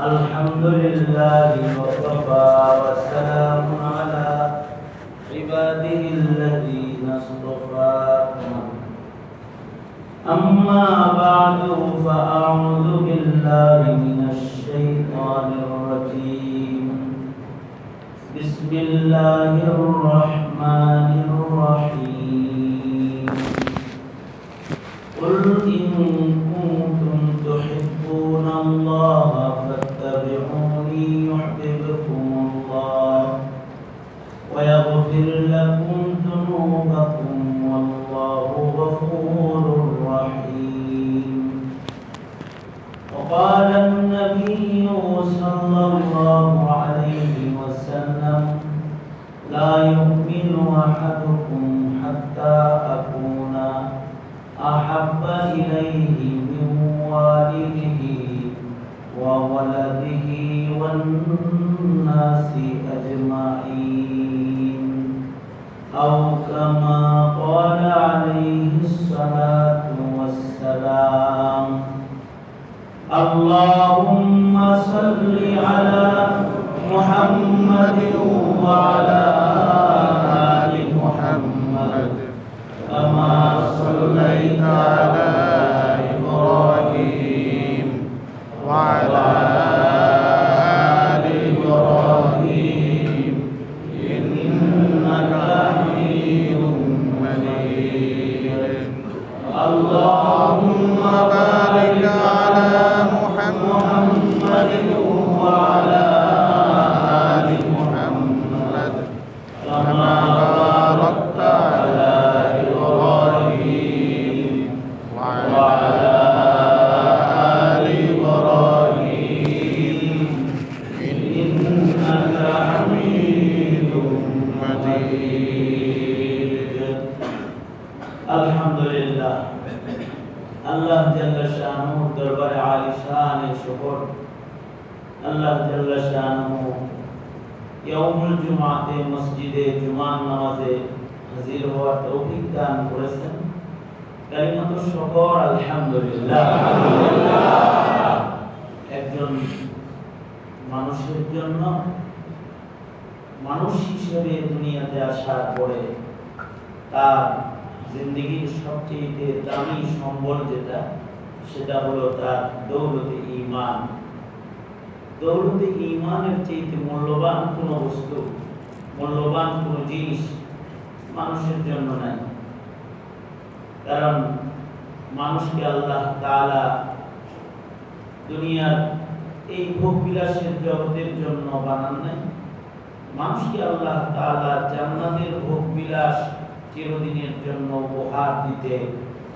আলহামদুলিল্লাহ ওয়াকাফা ওয়া সালামুন আলা ইবাদিহিল্লাযীনা ইসতাফা أما بعد فأعوذ بالله من الشيطان الرجيم بسم الله الرحمن الرحيم قل إن كنتم تحبون الله فاتبعوني يحببكم الله ويغفر لكم ذنوبكم والله غفور رحيم وقال النبي صلى الله عليه وسلم لا يؤمن أحدكم حتى أكون أحب إليه من والده وولده والناس أجمعين أو كما قال عليه الصلاة والسلام اللهم صل على محمد وعلى آل محمد كما صليت على إبراهيم وعلى آل إبراهيم إنك حميد مجيد اللهم بارك على محمد وعلى آل محمد كما باركت على إبراهيم وعلى آل إبراهيم إنك حميد مجيد الحمد لله আল্লাহ জাল্লা শানুর দরবারে আলিশানে শুকর আল্লাহ জাল্লা শানুহু ইয়াউমুল জুমআতে মসজিদে জুমার নামাজে হাজির হওয়ার তৌফিক দান করেছেন। কালিমাতু শুকর আলহামদুলিল্লাহ। একজন মানুষের জন্য মানুষ হিসেবে দুনিয়াতে আসার পরে তার জিন্দেগীর সবচেয়ে দামি সম্বল যেটা সেটা হলো তার দৌলতে ঈমান। দৌলতে ঈমানের চেয়ে মূল্যবান কোনো বস্তু, মূল্যবান কোনো জিনিস মানুষের জন্য নাই। কারণ মানুষকে আল্লাহ তাআলা দুনিয়ার এই ভোগ বিলাসের জগতের জন্য বানান নাই। মানুষকে আল্লাহ তাআলা জান্নাতের ভোগ বিলাস চিরদিনের জন্য উপহার দিতে,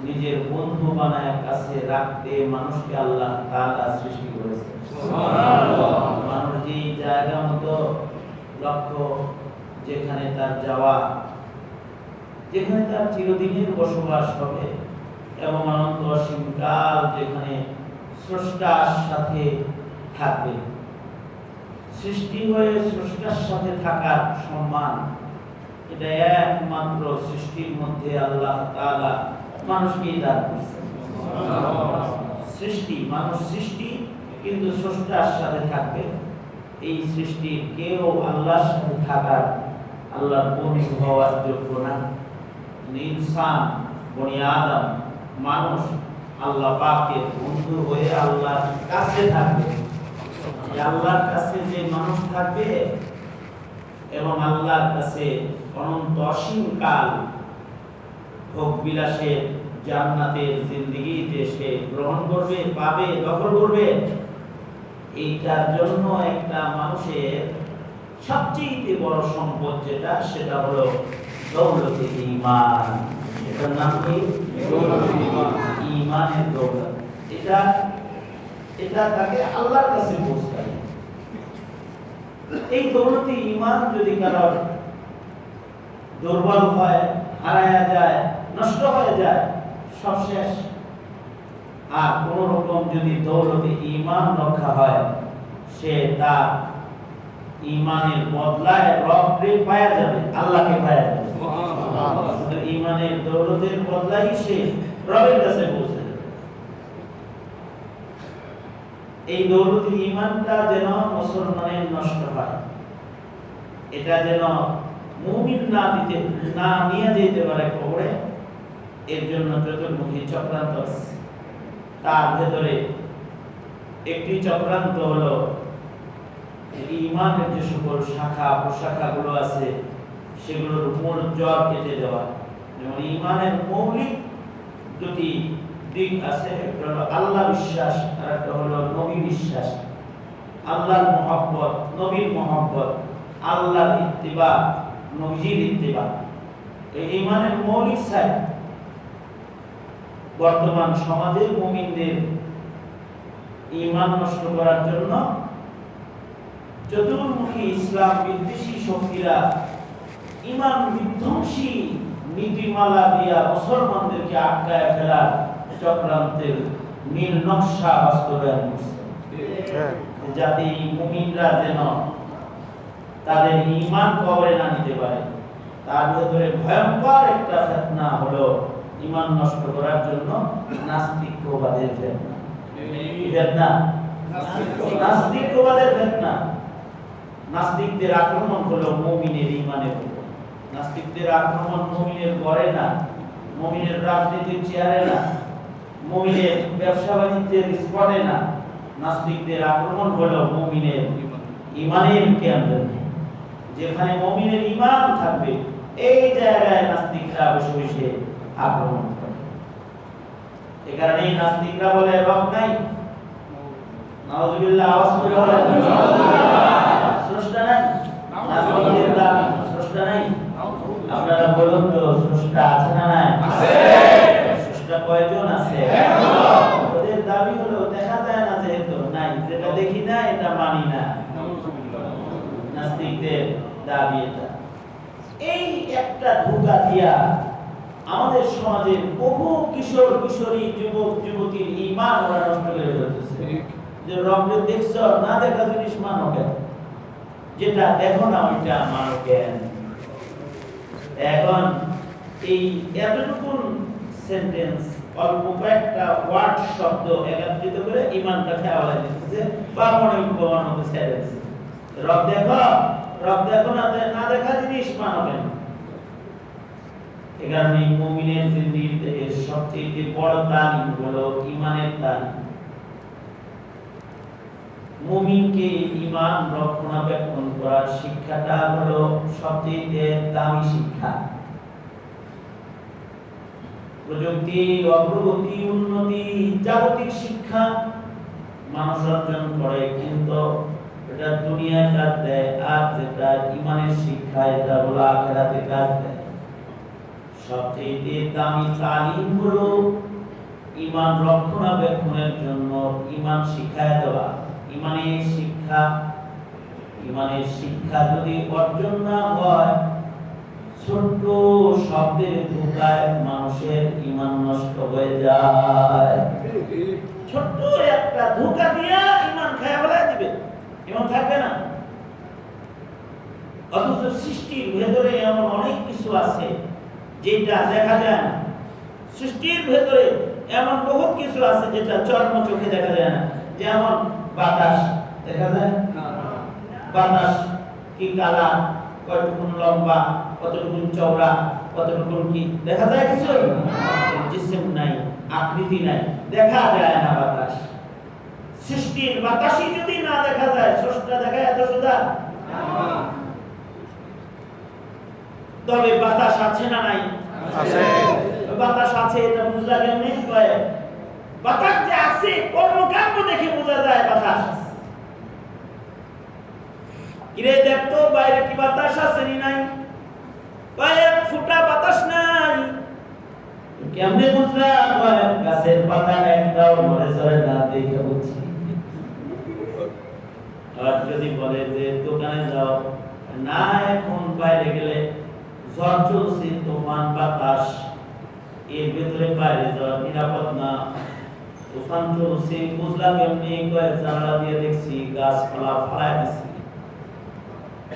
নিজের বন্ধু বানায় কাছে রাখতে মানুষকে আল্লাহ তাআলা সৃষ্টি করেছেন। সুবহানাল্লাহ। মানুষ যে জায়গা মতো লক্ষ্য, যেখানে তার যাওয়া, যেখানে তার চিরদিনের বসবাস হবে এবং অনন্ত অসীম কাল যেখানে স্রষ্টার সাথে থাকবে। সৃষ্টি হয়ে স্রষ্টার সাথে থাকার সম্মান এটা একমাত্র সৃষ্টির মধ্যে আল্লাহ তাআলা মানুষকে দান করেছেন। সৃষ্টি, মানুষ সৃষ্টি, কিন্তু স্রষ্টার সাথে থাকবে। এই সৃষ্টির কেউ আল্লাহর সাথে থাকার, আল্লাহর বন্ধু হওয়ার যোগ্য না। ইনসান, বনি আদম, মানুষ আল্লাহ পাকের বন্ধু হয়ে আল্লাহর কাছে থাকবে। আল্লাহর কাছে যে মানুষ থাকবে এবং আল্লাহর কাছে অনন্ত অসীম কাল ভোগ বিলাসের জান্নাতের জিন্দেগি যে সে গ্রহণ করবে, পাবে, দখল করবে, এইটার জন্য একটা মানুষের সবচেয়ে বড় সম্পদ যেটা, সেটা হলো দৌলতে ঈমান। এটার নাম কি? দৌলতে ঈমান। ঈমানের দৌলত। এটা তাকে আল্লাহর কাছে পৌঁছায়। এই দৌলতে ঈমান যদি কারোর দুর্বল হয়, হারায়া যায়, নষ্ট হয়ে যায়, সব শেষ। আর কোন রকম যদি দৌলতে ঈমান রক্ষা হয়, সে তার ঈমানের বদলায় রবকে পাওয়া যাবে, আল্লাহকে পাওয়া যাবে। সুবহানাল্লাহ। ঈমানের দৌলতের বদলাই সে রবের কাছে পৌঁছে যাবে। এই দৌলতি ঈমানটা যেন মুসলমানের নষ্ট হয়, এটা যেন মুমিন না নিয়ে যেতে পারে কবরে, এর জন্য চতুর্মুখী চক্রান্ত আছে। তার ভেতরে একটি চক্রান্ত হলো ঈমানের যে সকল শাখা প্রশাখাগুলো আছে সেগুলোর মূল জড় কেটে দেওয়া। যেমন ঈমানের মৌলিক দুটি দিক আছে, একটা হলো আল্লাহ বিশ্বাস আর একটা হলো নবী বিশ্বাস। আল্লাহর মহব্বত, নবীর মহব্বত, আল্লাহর ইত্তিবা, নবীর ইত্তিবা, এই ঈমানের মৌলিক সাইড। বর্তমান সমাজে মুমিনদের ঈমান নষ্ট করার জন্য চতুর্মুখী ইসলাম বিদ্বেষী শক্তিরা ঈমান বিধ্বংসী নীতিমালা দিয়া মুসলমানদেরকে আটকায় ফেলার চক্রান্তের নীল নকশা বাস্তবায়ন করছে, যাতে মুমিনরা যেন তাদের ঈমান কবরে না নিতে পারে। তার ভেতরে ভয়ঙ্কর একটা ফিতনা হলো ঈমান নষ্ট করার জন্য নাস্তিকবাদের ফিতনা। নাস্তিকবাদের ফিতনা। নাস্তিকদের আক্রমণ হলো মুমিনের ঈমানের উপর। নাস্তিকদের আক্রমণ মুমিনের ঘরে না, মুমিনের রাজনীতির চেয়ারে না, মুমিনের ব্যবসা বাণিজ্যের স্পটে না। নাস্তিকদের আক্রমণ হলো মুমিনের ঈমানের কেন্দ্রে। যেখানে মুমিনের ঈমান থাকবে এই জায়গায় নাস্তিকরা বসে বসে আক্রমণ করে। এই কারণেই নাস্তিকরা বলে রব নাই। নাউযুবিল্লাহ, আওয়াজ করে বলেন স্রষ্টা নাই। নাস্তিকদের দাবি স্রষ্টা নাই। আপনারা বলুন তো স্রষ্টা আছে না নাই? আছে। স্রষ্টা কয়জন আছে? ওদের দাবি হলো দেখা যায় না, যেহেতু নাই, যেটা দেখি না এটা মানি না। নাস্তিকদের দাবি এটা। এই একটা ধোঁকা দিয়া আমাদের সমাজের বহু কিশোর কিশোরী যুবক যুবতীর ঈমান ওরা নষ্ট করে ফেলতেছে। যে রবকে দেখছো, না দেখা জিনিস মানো কেন? যেটা দেখো না ওইটা মানো কেন? এখন এই এতটুকু সেন্টেন্স, অল্প কয়েকটা ওয়ার্ড শব্দ একত্রিত করে ঈমানটা খেয়াল দিতেছে, পারমাণবিক বোমার মতো ছেড়ে দিচ্ছে। রব দেখো, রব দেখো না, না দেখা জিনিস মানো কেন? এই কারণে মুমিনের জিন্দেগিতে সবচেয়ে বড় তালিম হলো ঈমানের তালিম। মুমিনকে ঈমান রক্ষণাবেক্ষণ করার শিক্ষাটা হলো সবচেয়ে দামি শিক্ষা। প্রযুক্তি, অগ্রগতি, উন্নতি, জাগতিক শিক্ষা মানুষ অর্জন করে, কিন্তু এটা দুনিয়ায় কাজ দেয়। আর যেটা ঈমানের শিক্ষা, এটা হলো আখিরাতে কাজ দেয়। সবচেয়ে দামি তালিম হলো ঈমান রক্ষণাবেক্ষণের জন্য ঈমান শিখায় দেওয়া। ঈমানের শিক্ষা যদি অর্জন না হয়, ছোট্ট শব্দের ধোঁকায় মানুষের ঈমান নষ্ট হয়ে যায়। ছোট্ট একটা ধোঁকা দিয়া ঈমান খায়া ফেলা দিবে, ঈমান থাকবে না। অথচ সৃষ্টির ভেতরে এমন অনেক কিছু আছে যেটা দেখা যায় না। সৃষ্টির ভেতরে এমন বহুত কিছু আছে যেটা চর্ম চোখে দেখা যায় না। যেমন বাতাস দেখা যায়, বাতাস কি কালা, কতটুকু লম্বা, কতটুকু চওড়া, কতটুকু কি দেখা যায়? কিছু জিসম নাই, আকৃতি নাই, দেখা যায় না বাতাস। সৃষ্টির বাতাসই যদি না দেখা যায়, স্রষ্টা দেখা এত সোজা? তবে বাতাস আছে না নাই? আছে। বাতাস আছে, এটা বুঝলা কেমনে? বাতাস যে আছে কর্মকাণ্ড দেখে বোঝা যায় বাতাস আছে। কিরে দেখতো বাইরে কি বাতাস আছে নি নাই? এক ফুটা বাতাস নাই। কেমনে বুঝলা? গাছের পাতা একটাও নড়ে চড়ে না দেখে বুঝছি। আর যদি বলে যে দোকানে যাও, না এখন বাইরে গেলে ঝড় চলছে, তুফান বাতাস, এর ভেতরে বাইরে যাওয়া নিরাপদ না, তুফান চলছে, বুঝলা কেমনি? কয়েক জানালা দিয়ে দেখছি গাছপালা ফালায় দিছি,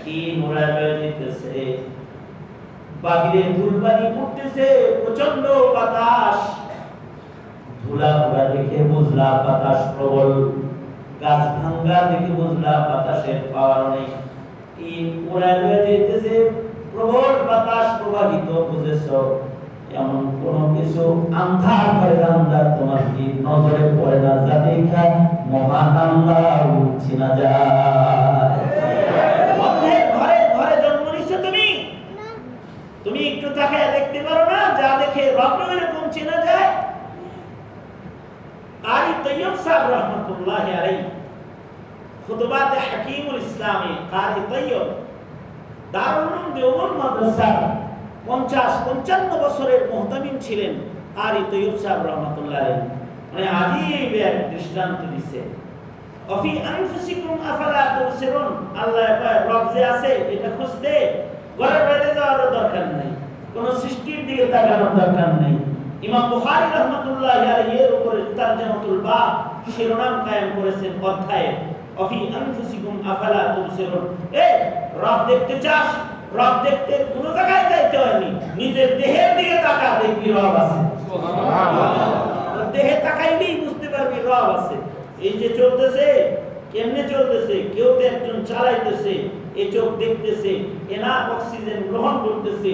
কি মোড়া হয়ে যেতেছে, বাগিরে ধুলবালি পড়তেছে, প্রচন্ড বাতাস, ধুলা ধুলা দেখে বুঝলা বাতাস প্রবল। গাছ ভাঙ্গা দেখে বুঝলাম বাতাসের পাওয়ার নেই, টিন উড়ায় হয়ে যেতেছে, প্রবল বাতাস প্রবাহিত, বুঝেছো এমন কোন কিছু আন্ধার করে আন্ধার তোমার কি নজরে পড়ে না, যা দেখা মহান আল্লাহ চিনা যায়। অন্ধের ঘরে ঘরে জন্ম নিছো তুমি একটু তাকায় দেখতে পারো না, যা দেখে রব এরকম চেনা যায়। কারি তৈয়ব সাহেব রহমতুল্লাহ আলাইহি খুতবাতে হাকিমুল ইসলামে কারি তৈয়ব দারুল উলুম দেওবন্দ মাদ্রাসা 50-55 বছরের মুহতামিম ছিলেন কারি তৈয়ব সাহেব রহমতুল্লাহ আলাইহি। মানে আজীব এক দৃষ্টান্ত দিছে, অফি আনফুসিকুম আফালা তুবসিরুন, আল্লাহ কয় রব যে আছে এটা খুঁজতে ঘরের বাইরে যাওয়ার দরকার নেই, কোন সৃষ্টির দিকে তাকানোর দরকার নেই। ইমাম বুখারী রাহমাতুল্লাহ আলাইহি এর উপরে তারজামাতুল বাব শিরোনাম কায়েম করেছেন অধ্যায়ে অফি আনফুসিকুম আফালা তুবসিরুন। এই রব দেখতে চাস, রব দেখতে কোন জায়গায় যাইতে হয়নি, নিজের দেহের দিকে তাকা, দেখবি রব আছে। সুবহানাল্লাহ। দেহে তাকাইলেই বুঝতে পারবি রব আছে। এই যে চলতেছে কেমনে চলতেছে, কেউ তো একজন চালাইতেছে, এই চোখ দেখতেছে, এনা অক্সিজেন গ্রহণ করতেছে,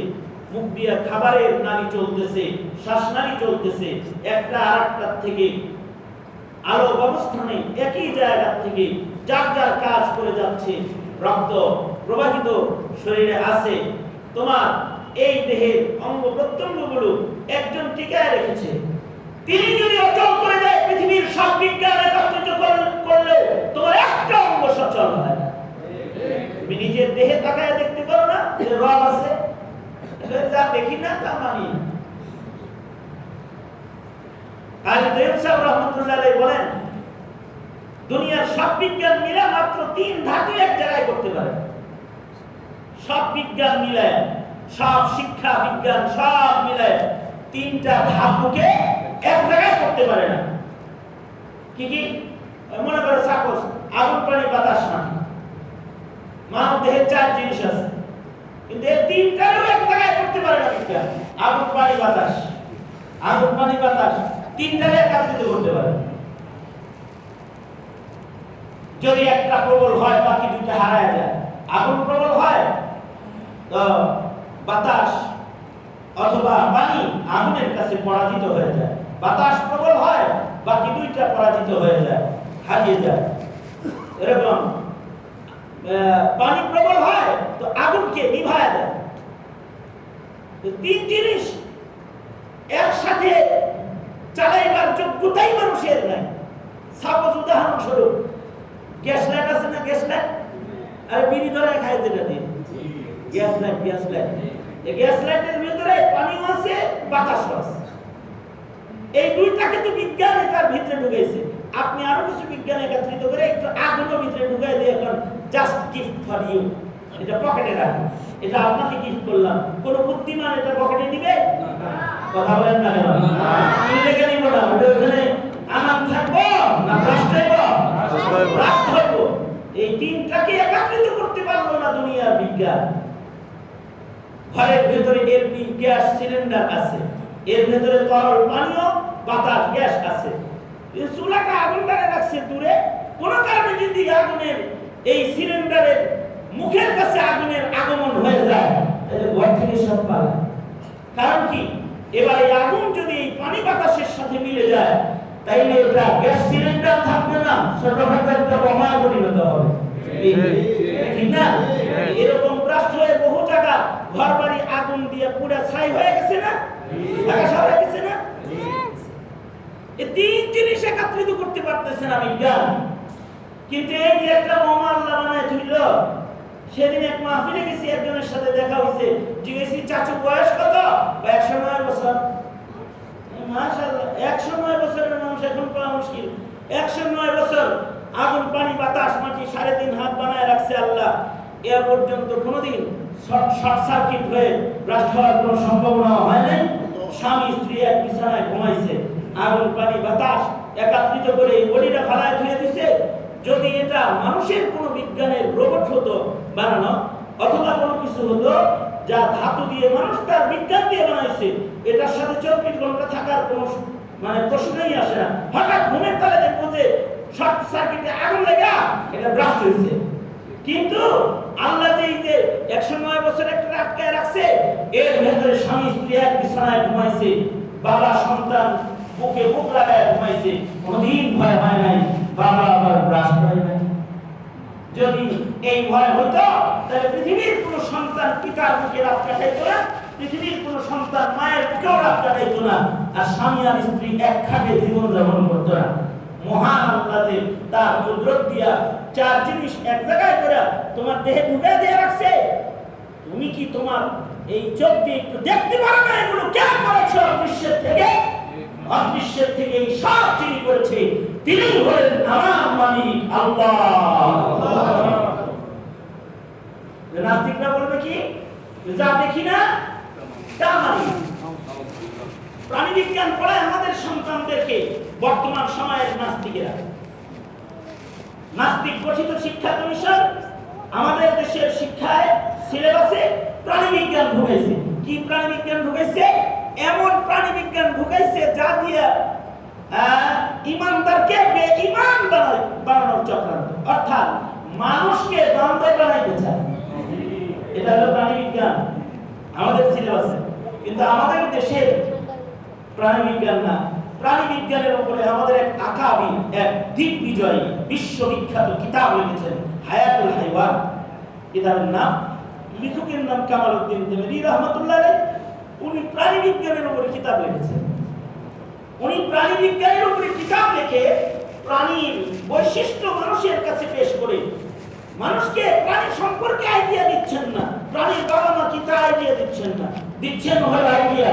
মুখ দিয়ে খাবারের নালী চলতেছে, শ্বাসনালী চলতেছে, একটা আরেকটার থেকে আলো অবস্থানে একই জায়গা থেকে যার যার কাজ করে যাচ্ছে, রক্ত প্রবাহিত শরীরে আছে। তোমার এই দেহের অঙ্গ প্রত্যঙ্গগুলো একজন টিকায় রেখেছে, তিনি যদি অচল করে দেয় পৃথিবীর সব বিজ্ঞান একত্রিত করলেও তোমার একটা অঙ্গ সচল হয় না। তুমি নিজের দেহে তাকায় দেখতে পারো না যে রব আছে, যা দেখি না তা মানি না। কাজী তৈয়ব সাহেব রাহমাতুল্লাহ আলাইহি বলেন, দুনিয়ার সব বিজ্ঞান মিলে মাত্র 3 ধাতু এক জায়গায় করতে পারে। সব বিজ্ঞান মিলে, সব শিক্ষা বিজ্ঞান সব মিলে 3টা ধাতুকে এক জায়গায় করতে পারে না। কি কি? মনে করো সাপোজ আগুন, পানি, বাতাস, মাটি। মানব দেহের 4 জিনিস আছে, কিন্তু এই 3টাও এক জায়গায় করতে পারে না বিজ্ঞান। আগুন, পানি, বাতাস, আগুন, পানি, বাতাস 3টারে একত্রিত করতে পারে। যদি একটা প্রবল হয় বাকি 2টা হারায় যায়। আগুন প্রবল হয় তো বাতাস অথবা পানি আগুনের কাছে পরাজিত হয়ে যায়, বাতাস প্রবল হয় বাকি 2টা পরাজিত হয়ে যায়, হারিয়ে যায়। এরকম পানি প্রবল হয় তো আগুনকে নিভায় দেয়। তো 3 জিনিস একসাথে চালাইবার যোগ্যতাই মানুষের নাই। সাপোজ উদাহরণস্বরূপ গ্যাস লাইট আছে না, গ্যাস লাইট, আর বিড়ি ধরে খায় যেটা দিয়ে গ্যাস লাইট, গ্যাস লাইট। এই গ্যাস লাইটের ভিতরে পানিও আছে, বাতাসও আছে। এই 2টাকে তো বিজ্ঞান এটার ভিতরে ঢুকাইছে। আপনি আরো কিছু বিজ্ঞান একত্রিত করে একটু আগুনের ভিতরে ঢুকাই দিয়ে এখন জাস্ট গিফট ফর ইউ, এটা পকেটে রাখুন, এটা আপনাকে গিফট করলাম। কোন বুদ্ধিমান এটা পকেটে নিবে? কথা বলেন না কেন? নিলে কেন নিব না? ওটা ওখানে আনাম থাকবো না ব্রাস্ট হইব? ব্রাস্ট হইব। এই 3টাকে একত্রিত করতে পারবো না দুনিয়ার বিজ্ঞান। ঘরের ভেতরে এলপি গ্যাস সিলিন্ডার আছে, এর ভেতরে তরল পানীয় বাতাস গ্যাস আছে। এই চুলাটা আগুন ধরে রাখছে দূরে, কোন কারণে যদি আগুনের এই সিলিন্ডারের মুখের কাছে আগুনের আগমন হয়ে যায়, তাহলে ঘর থেকে সব পালা। কারণ কি? এবার এই আগুন যদি এই পানি বাতাসের সাথে মিলে যায়, তাইলে এটা গ্যাস সিলিন্ডার থাকবে না, ছোটখাটো একটা বোমা পরিণত হবে। ঠিক না? এরকম ব্লাস্ট হয়ে বহু জায়গা ঘর বাড়ি আগুন দিয়ে পুরো ছাই হয়ে গেছে না, ঢাকা শহরে গেছে না। এই 3 জিনিস একত্রিত করতে পারতেছে না বিজ্ঞান। কিন্তু এই যে একটা বোমা আল্লাহ বানায় তুইল, সেদিন এক মাহফিলে গেছি, একজনের সাথে দেখা হইছে, জিজ্ঞেসি চাচু বয়স কত? 109 বছর। মাশাআল্লাহ, 109 বছরের মানুষ এখন পাওয়া মুশকিল। 109 বছর আগুন, পানি, বাতাস, মাটি 3.5 হাত বানায় রাখছে আল্লাহ। এর পর্যন্ত কোনোদিন শর্ট সার্কিট হয়ে ব্লাস্ট হওয়ার কোনো সম্ভাবনা হয় নাই। স্বামী স্ত্রী এক বিছানায় ঘুমাইছে, আগুন, পানি, বাতাস একত্রিত করে এই বডিটা ফালায় ধুয়ে দিছে। যদি এটা মানুষের কোনো বিজ্ঞানের রোবট হতো বানানো, অথবা কোনো কিছু হতো যা ধাতু দিয়ে মানুষ তার বিজ্ঞান দিয়ে বানাইছে, এটার সাথে 24 ঘন্টা থাকার কোনো প্রশ্নই আসে না। হঠাৎ ঘুমের তালে দেখবো যে শর্ট সার্কিটে আগুন এটা ব্রাস্ট হয়েছে। কিন্তু আল্লাহ যে 109 বছর একটা আটকায় রাখছে, এর ভেতরে স্বামী স্ত্রী এক বিছানায় ঘুমাইছে, বাবা সন্তান বুকে বুক লাগায় ঘুমাইছে, কোনদিন ভয় হয় নাই, বাবা আবার ব্রাস্ট হয় নাই। যদি এই ভয় হতো তাহলে পৃথিবীর কোন সন্তান পিতার বুকে রাত কাটাইতো না, পৃথিবীর কোন সন্তান মায়ের বুকেও রাত কাটাইতো না, আর স্বামী আর স্ত্রী এক খাটে জীবন যাপন করতো না। মহান আল্লাহ যে তার কুদরত দিয়া চার জিনিস এক জায়গায় করে তোমার দেহে ঢুকে দিয়ে রাখছে, তুমি কি তোমার এই চোখ দিয়ে একটু দেখতে পারো না এগুলো কেন করেছো? অদৃশ্যের থেকে অদৃশ্যের থেকে এই সব যিনি করেছে তিনি হলেন আমার মালিক আল্লাহ। নাস্তিকরা বলবে কি, যা দেখি না তা মানি। প্রাণী বিজ্ঞান পড়ায় আমাদের সন্তানদেরকে বর্তমান সময়ের নাস্তিকেরা। নাস্তিক গঠিত শিক্ষা কমিশন আমাদের দেশের শিক্ষায় সিলেবাসে প্রাণী বিজ্ঞান ঢুকাইছে। কি প্রাণী বিজ্ঞান ঢুকাইছে? এমন প্রাণী বিজ্ঞান ঢুকাইছে যা দিয়ে ইমানদারকে বেঈমান বানানোর চক্রান্ত, অর্থাৎ মানুষকে বান্দর বানাইতে চায়। এটা হলো প্রাণী বিজ্ঞান আমাদের সিলেবাসে। কিন্তু আমাদের দেশের প্রাণী বিজ্ঞান না, প্রাণী বিজ্ঞানের উপরে আমাদের এক আকাবি, এক দিগ্বিজয়ী বিশ্ববিখ্যাত কিতাব লিখেছেন হায়াতুল হাইওয়ান। কিতাবের নাম, লেখকের নাম কামালউদ্দিন তেমরি রহমাতুল্লাহ আলাইহি। উনি প্রাণী বিজ্ঞানের উপরে কিতাব লিখেছেন। উনি প্রাণী বিজ্ঞানের উপরে কিতাব লিখে প্রাণীর বৈশিষ্ট্য মানুষের কাছে পেশ করে মানুষকে প্রাণী সম্পর্কে আইডিয়া দিচ্ছেন না, প্রাণীর বাবা মা কি তা আইডিয়া দিচ্ছেন না, দিচ্ছেন হলো আইডিয়া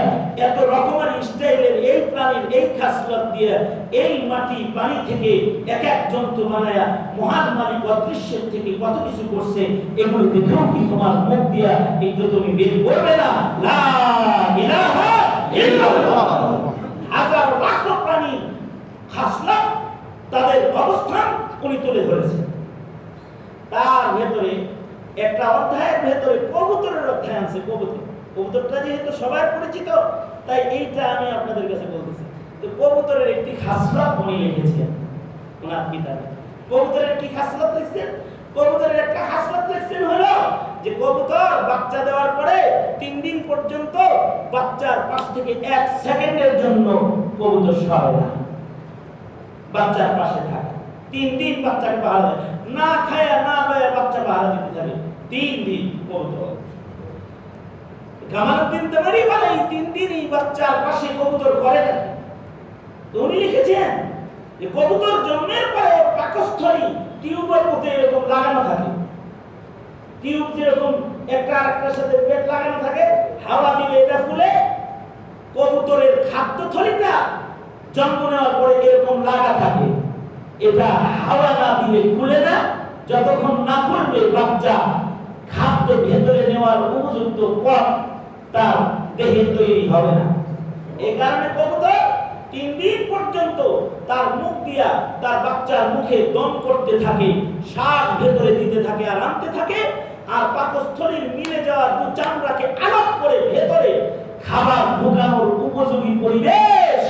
এত রকমের স্টাইলের এই প্রাণীর এই খাসলত দিয়ে এই মাটি পানি থেকে এক এক জন্তু বানায়া মহান মালিক অদৃশ্যের থেকে কত কিছু করছে, এগুলো দেখেও কি তোমার মুখ দিয়া একটু তুমি বের করবে না? লা ইলাহা ইল্লাল্লাহ। হাজার লাখ প্রাণী খাসলত তাদের অবস্থান উনি তুলে ধরেছেন। তার ভেতরে একটা অধ্যায়ের ভেতরে কবুতরের অধ্যায় আছে। কবুতরটা যেহেতু সবার পরিচিত, তাই এইটা আমি আপনাদের কাছে বলতেছি। তো কবুতরের একটি খাসলত উনি লিখেছেন ওনার কিতাবে। কবুতরের কি খাসলত লিখছেন? কবুতরের একটা খাসলত লিখছেন হলো যে কবুতর বাচ্চা দেওয়ার পরে 3 দিন পর্যন্ত বাচ্চার পাশ থেকে 1 সেকেন্ডের জন্য কবুতর সরে না, বাচ্চার পাশে থাকে। 3 দিন বাচ্চাকে পাহারা দেয়, না খায়া না লয়া বাচ্চা পাহারা দিতে যাবে 3 দিন কবুতর। কামালউদ্দিন তেমরি বলে 3 দিনই বাচ্চার পাশে কবুতর করে থাকে। তো উনি লিখেছেন যে কবুতর জন্মের পরে পাকস্থলী টিউবের মধ্যে এরকম লাগানো থাকে। টিউব যেরকম একটা আরেকটার সাথে পেট লাগানো থাকে, হাওয়া দিলে এটা ফুলে। কবুতরের খাদ্যথলিটা জন্ম নেওয়ার পরে এরকম লাগা থাকে, এটা হাওয়া না দিলে খুলে না। যতক্ষণ না খুলবে বাচ্চা খাদ্য ভেতরে নেওয়ার উপযুক্ত পথ তার দেহে তৈরি হবে না। এই কারণে কবুতর 3 দিন পর্যন্ত তার মুখ দিয়া তার বাচ্চার মুখে দম করতে থাকে, শ্বাস ভেতরে দিতে থাকে আর আনতে থাকে। আর পাকস্থলীর মিলে যাওয়া দু চামড়াকে আলাদা করে ভেতরে খাবার ঢোকানোর উপযোগী পরিবেশ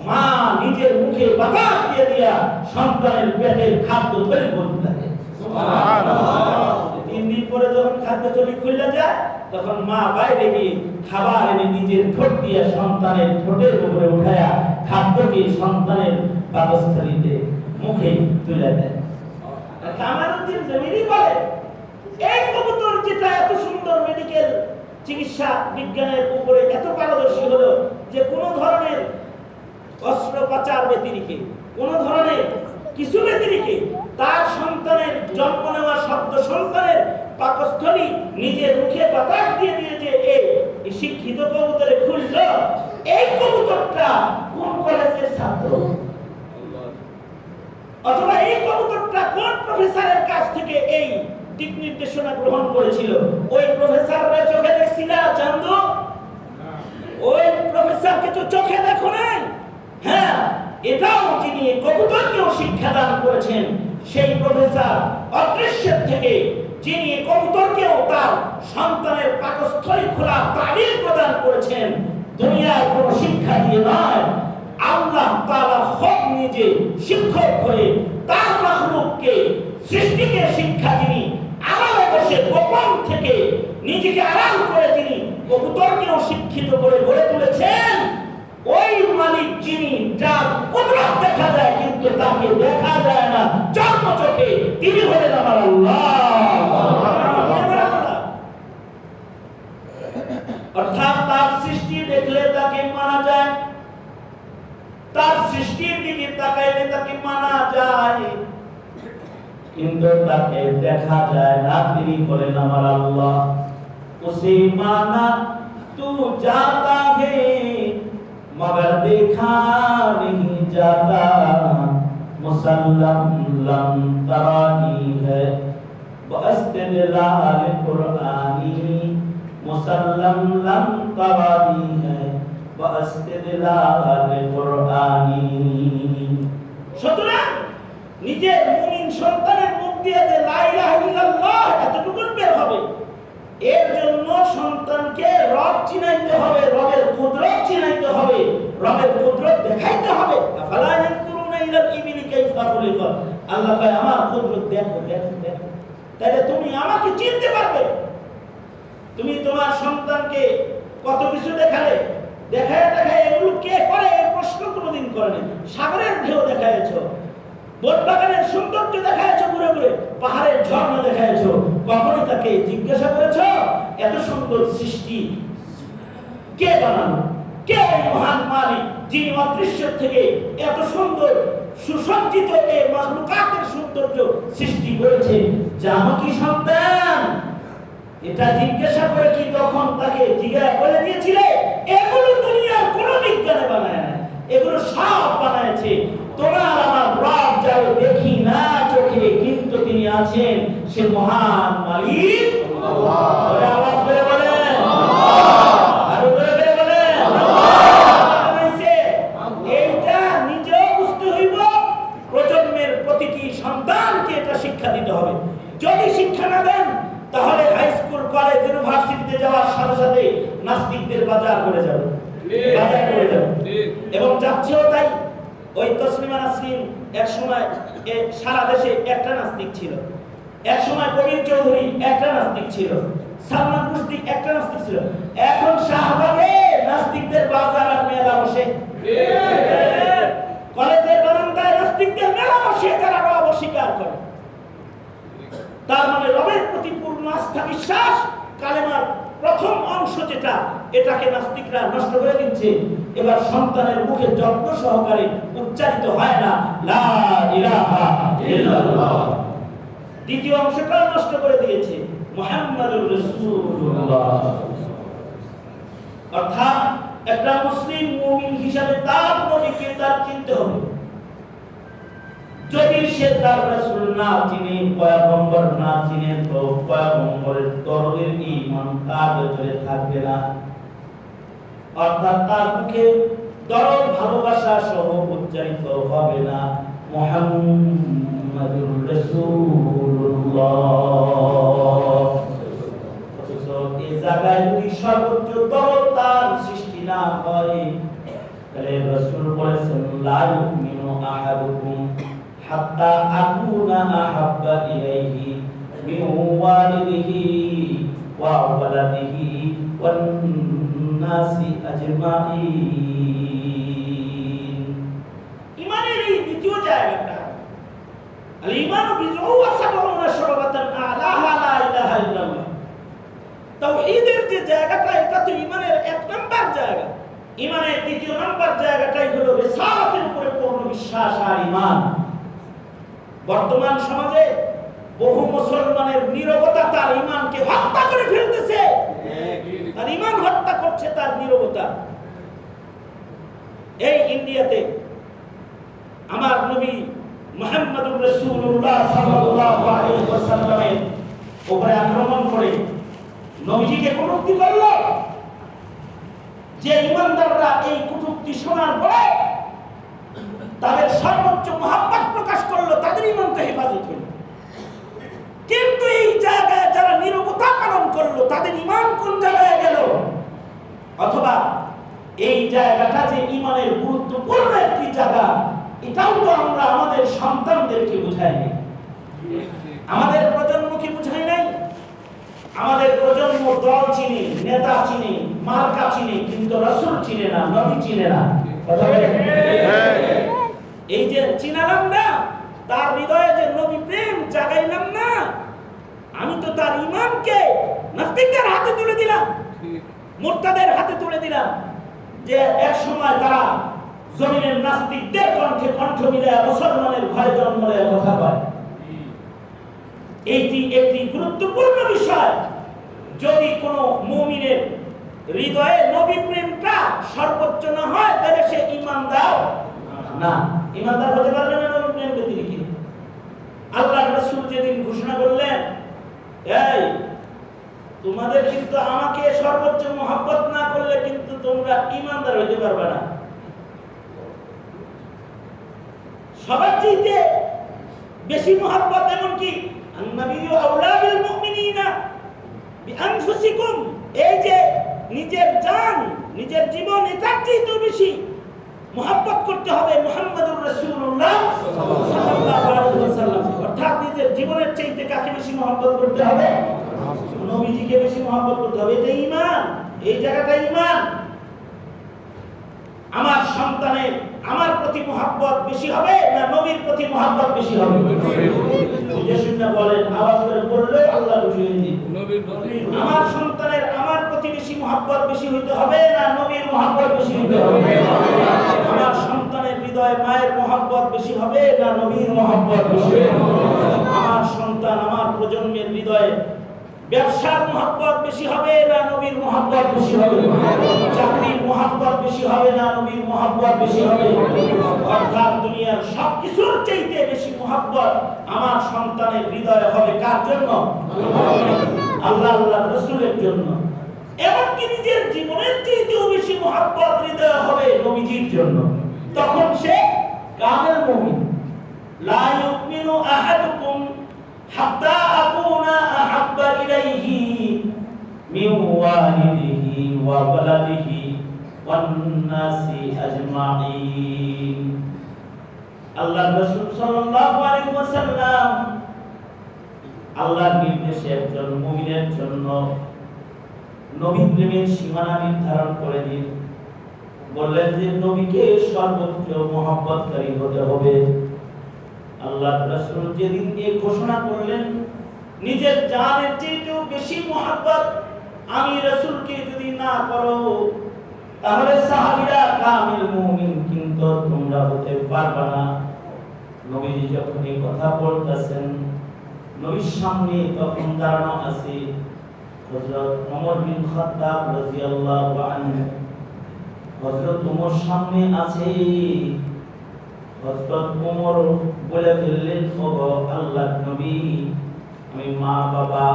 মা নিজের মুখে বাতাস দিয়ে দিয়া সন্তানের পেটের খাদ্য তৈরি করতে থাকে। সুবহানাল্লাহ। 3 দিন পরে যখন খাদ্য তৈরি খুলে যায়, তখন মা বাইরে গিয়ে খাবার এনে নিজের ঠোঁট দিয়ে সন্তানের ঠোঁটের উপরে উঠায়া খাদ্যকে সন্তানের পাকস্থলীতে মুখে তুলে দেয়। কামালউদ্দিন তেমরি বলে এই কবুতর যেটা এত সুন্দর মেডিকেল চিকিৎসা বিজ্ঞানের উপরে এত পারদর্শী হলো যে কোনো ধরনের অস্ত্রোপচার ব্যতিরেকে, কোনো ধরনের কিছু ব্যতিরেকে তার সন্তানের জন্ম নেওয়া শব্দ সন্তানের পাকস্থলী নিজের মুখে বাতাস দিয়ে দিয়ে যে এই শিক্ষিত কবুতরে খুলল। এই কবুতরটা কোন কলেজের ছাত্র, অথবা এই কবুতরটা কোন প্রফেসরের কাছ থেকে এই দিক নির্দেশনা গ্রহণ করেছিল? ওই প্রফেসররা চোখে দেখছিল চান্দু? ওই প্রফেসরকে তো চোখে দেখো নাই। হ্যাঁ, এটাও যিনি কবুতরকেও শিক্ষাদান করেছেন সেই প্রফেসর অদৃশ্যের থেকে যিনি কবুতরকেও তার সন্তানের পাকস্থলী খোলা তালিম প্রদান করেছেন, দুনিয়ার কোন শিক্ষা দিয়ে নয়, আল্লাহ তাআলা খোদ নিজে শিক্ষক হয়ে তার মাখলুককে সৃষ্টিকে শিক্ষা যিনি আড়ালে বসে গোপন থেকে নিজেকে আড়াল করে যিনি কবুতরকেও শিক্ষিত করে গড়ে তুলেছেন, ওই মালিক যিনি যার কুদরত দেখা যায় কিন্তু তাকে দেখা যায় না চর্ম চোখে, তিনি হলেন আমার আল্লাহ। অর্থাৎ তার সৃষ্টি দেখলে তাকে মানা যায়, তার সৃষ্টির দিকে তাকাইলে তাকে মানা যায়, কিন্তু তাকে দেখা যায় না, তিনি বলেন আমার আল্লাহ। উসে মানা তু জাতা হে मगर देखा नहीं जाता, मुसल्लम लम तरानी है बअस्तदलाल कुरानी, मुसल्लम लम तरानी है बअस्तदलाल कुरानी। সুতরাং নিজের মুমিন সন্তানের মুখ দিয়ে যে লা ইলাহা ইল্লাল্লাহ এতটুকু বের হবে, এর জন্য সন্তানকে রব চিনাইতে হবে, রবের কুদরত চিনাইতে হবে, রবের কুদরত দেখাইতে হবে। আফালা ইয়ানকুরুনা ইলাল ইবিলি কাইফা খুলিকাত, আল্লাহ কয় আমার কুদরত দেখো দেখো দেখো, তাহলে তুমি আমাকে চিনতে পারবে। তুমি তোমার সন্তানকে কত কিছু দেখালে, দেখায় দেখায় এগুলো কে করে এই প্রশ্ন কোনোদিন করেনি। সাগরের ঢেউ দেখায়ছো, বনবাগানের সৌন্দর্য দেখায়ছো, ঘুরে ঘুরে পাহাড়ের ঝর্ণা দেখায়ছো, কখনই তাকে জিজ্ঞাসা করেছো এত সুন্দর সৃষ্টি কে বানানো, কে ওই মহান মালিক যিনি অদৃশ্য থেকে এত সুন্দর সুসজ্জিত এই মাখলুকাতের সৌন্দর্য সৃষ্টি করেছে? জানো কি সন্তান? এটা জিজ্ঞাসা করে কি তখন তাকে জিজ্ঞাসা করে দিয়েছিলে? এগুলো দুনিয়ার কোনো বিজ্ঞানে বানায় না, এগুলো সব বানায়ছে তোমার আমার রব, যাকে দেখি না চোখে কিন্তু তিনি আছেন, সে মহান মালিক আল্লাহ। আওয়াজ করে বলেন আল্লাহ, আর করে বলেন আল্লাহ। এইটা নিজেও বুঝতে হইব, প্রজন্মের প্রতিটি সন্তানকে এটা শিক্ষা দিতে হবে। যদি শিক্ষা না দেন তাহলে হাই স্কুল কলেজ ইউনিভার্সিটিতে যাওয়ার সাথে সাথে নাস্তিকদের বাজার করে যাবে, বাজার করে যাবে, এবং যাচ্ছেও তাই। ওই তসলিমা নাসরিন এক সময় সারা দেশে একটা নাস্তিক ছিল, এক সময় কবির চৌধুরী একটা নাস্তিক ছিল, সালমান রুশদি একটা নাস্তিক ছিল। এখন শাহবাগে নাস্তিকদের বাজার আর মেলা বসে, কলেজের বারান্দায় নাস্তিকদের মেলা বসে, তারা রব অস্বীকার করে। তার মানে রবের প্রতি পূর্ণ আস্থা বিশ্বাস, কালেমার প্রথম অংশ যেটা, এটাকে নাস্তিকরা নষ্ট করে দিচ্ছে। এবার সন্তানের মুখে যত্ন সহকারে উচ্চারিত হয় না লা ইলাহা ইল্লাল্লাহ, দ্বিতীয় অংশটা নষ্ট করে দিয়েছে মুহাম্মাদুর রাসূলুল্লাহ। অর্থাৎ একটা মুসলিম মুমিন হিসাবে তার নবীকে তার চিনতে হবে। যদি সে তার রাসূল না চিনে, পয়গম্বর না চিনে, তো পয়গম্বরের দরদের ঈমান তার ভিতরে থাকবে না। অর্থাৎ তার মুখে দরদ ভালোবাসা সহ উচ্চারিত হবে না মুহাম্মাদুর রাসূলুল্লাহ। অথচ এই জায়গায় যদি সর্বোচ্চ দরদ তার সৃষ্টি না হয়, তাহলে রাসূল বলেছেন লা ইউমিনু আহাদুকুম হাত্তা আকুনা আহাব্বা ইলাইহি মিন ওয়ালিদিহি ওয়া ওয়ালাদিহি ওয়ান নাসি আজমাইন। ঈমানের এই দ্বিতীয় জায়গাটা আল ঈমানু বিজউ ওয়া সাবউনা শুবাতান আলাহা লা ইলাহা ইল্লাল্লাহ। তাওহীদের যে জায়গাটা, এটা তো ঈমানের এক নাম্বার জায়গা। ঈমানের দ্বিতীয় নাম্বার জায়গাটাই হলো রিসালাতের উপরে পূর্ণ বিশ্বাস আর ঈমান। বর্তমান সমাজে বহু মুসলমানের নীরবতা তার ঈমানকে হত্যা করে ফেলতেছে, তার ঈমান হত্যা করছে তার নীরবতা। এই ইন্ডিয়াতে আমার নবী মুহাম্মদুর রাসূলুল্লাহ সাল্লাল্লাহু আলাইহি ওয়াসাল্লামের উপরে আক্রমণ করে নবীজিকে কটূক্তি করল। যে ঈমানদাররা এই কটূক্তি শোনার পরে তাদের সর্বোচ্চ মহব্বত প্রকাশ করলো, তাদের ঈমানকে হেফাজত হলো। কিন্তু এই জায়গায় যারা নীরবতা পালন করলো, তাদের ঈমান কোন জায়গায় গেল? অথবা এই জায়গাটা যে ঈমানের গুরুত্বপূর্ণ একটি জায়গা, এটাও তো আমরা আমাদের সন্তানদেরকে বুঝাইনি। আমাদের প্রজন্ম কি বুঝাই নাই? আমাদের প্রজন্ম দল চিনে, নেতা চিনে, মার্কা চিনে, কিন্তু রাসূল চিনে না, নবী চিনে না। কথা বলেন? এই যে চিনালাম না, তার হৃদয়ে যে নবী প্রেম জাগাইলাম না, আমি তো তার ঈমানকে নাস্তিকদের হাতে তুলে দিলাম, মুরতাদের হাতে তুলে দিলাম, যে এক সময় তারা জমিনের নাস্তিকদের কণ্ঠে কণ্ঠ মিলায়া মুসলমানের ঘরে জন্ম নেয় কথা বলে। এইটি একটি গুরুত্বপূর্ণ বিষয়। যদি কোনো মুমিনের হৃদয়ে নবী প্রেমটা সর্বোচ্চ না হয়, তাহলে সে ঈমানদার না। ঈমানদার হতে পারবে না নবী প্রেম ব্যতিরেকে। আল্লাহর রাসূল যেদিন ঘোষণা করলেন, এই তোমাদের কিন্তু আমাকে সর্বোচ্চ মহব্বত না করলে কিন্তু তোমরা ঈমানদার হতে পারবে না। সবার চাইতে বেশি মহব্বত এমনকি আন-নাবিয়্যু আওলা বিল মুমিনিনা বিআনফুসিকুম, এই যে নিজের জান, নিজের জীবন, এটার চাইতে বেশি মহব্বত করতে হবে মুহাম্মদুর রাসূলুল্লাহ সাল্লাল্লাহু আলাইহি ওয়াসাল্লাম। অর্থাৎ নিজের জীবনের চাইতে কাকে বেশি মহব্বত করতে হবে? নবীজিকে বেশি মহব্বত করতে হবে। এটা ঈমান, এই জায়গাটা ঈমান। আমার সন্তানের আমার প্রতি মহব্বত বেশি হবে না নবীর প্রতি মহব্বত বেশি হবে? যে শুনে বলেন, আওয়াজ করে বললে আল্লাহ বুঝিয়ে দিন। আমার সন্তানের আমার প্রতি বেশি মহব্বত বেশি হইতে হবে না নবীর মহব্বত বেশি হইতে হবে? আমার সন্তানের হৃদয়ে মায়ের মহব্বত বেশি হবে না নবীর মহব্বত বেশি হবে? আমার সন্তান, আমার প্রজন্মের হৃদয়ে ব্যবসার মহব্বত বেশি হবে না নবীর মহব্বত বেশি হবে? চাকরির মহব্বত বেশি হবে না নবীর মহব্বত বেশি হবে? অর্থাৎ দুনিয়ার সবকিছুর চাইতে বেশি মহব্বত আমার সন্তানের হৃদয়ে হবে কার জন্য? আল্লাহ আল্লাহর রাসূলের জন্য। এমনকি নিজের জীবনের চাইতেও বেশি মহব্বত হৃদয়ে হবে নবীজির জন্য। তখন সে কামেল মুমিন। লা ইউমিনু আহাদুকুম হাত্তা আকুনা আহাব্বা ইলাইহি মিন ওয়ালিদিহি ওয়া ওয়ালাদিহি ওয়ান নাসি আজমাইন। আল্লাহর রাসূল সাল্লাল্লাহু আলাইহি ওয়াসাল্লাম আল্লাহর নির্দেশে একজন মুমিনের জন্য নবী প্রেমের সীমানা নির্ধারণ করে দিন। বললেন যে নবীকে সর্বোচ্চ মহব্বতকারী হতে হবে। আল্লাহর রাসূল যেদিন এই ঘোষণা করলেন, নিজের জানের চেয়েও বেশি মহব্বত আমি রাসূলকে যদি না করো, তাহলে সাহাবীরা কামিল মুমিন কিন্তু তোমরা হতে পারবে না। নবীজি যখন এই কথা বলতেছেন, নবীর সামনে তখন দাঁড়ানো আছে হযরত ওমর বিন খাত্তাব রাদিয়াল্লাহু আনহু। হযরত ওমর সামনে আছে। হযরত ওমর বলে ফেললেন, ওগো আল্লাহর নবী, আমি মা বাবা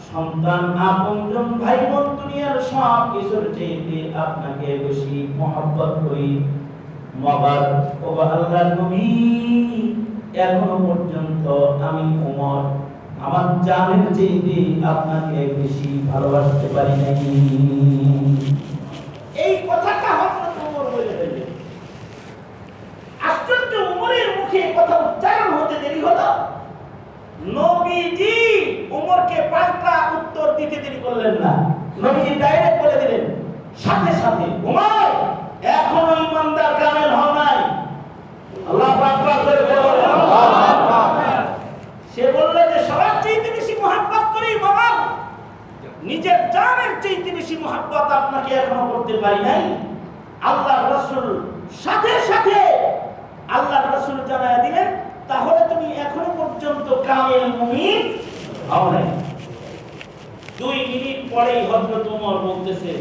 সন্তান আপনজন ভাই বোন দুনিয়ার সব কিছুর চাইতে আপনাকে বেশি মহব্বত করি। মবার ওগো আল্লাহর নবী, এখনো পর্যন্ত আমি ওমর আমার জানের চাইতে আপনাকে বেশি ভালোবাসতে পারি নাই। এই কথাটা হযরত ওমর বলে ফেললেন। আশ্চর্য, ওমরের মুখে কথা উচ্চারণ হতে দেরি হলো, নবীজি ওমরকে পাল্টা উত্তর দিতে দেরি করলেন না। নবীজি ডাইরেক্ট বলে দিলেন সাথে সাথে, ওমর এখনো ঈমানদার কামেল হও নাই। আল্লাহু আকবার করে বলেন। সে বলল যে সবার চাইতে বেশি মহব্বত করি বাবা, নিজের জানের চাইতে বেশি মহব্বত আপনাকে এখনো করতে পারি নাই। আল্লাহর রাসূল সাথে সাথে আল্লাহর রাসূল জানায় দিলেন, তাহলে তুমি এখনো পর্যন্ত কামেল মুমিন হও নাই। 2 মিনিট পরেই হযরত ওমর বলতেছে,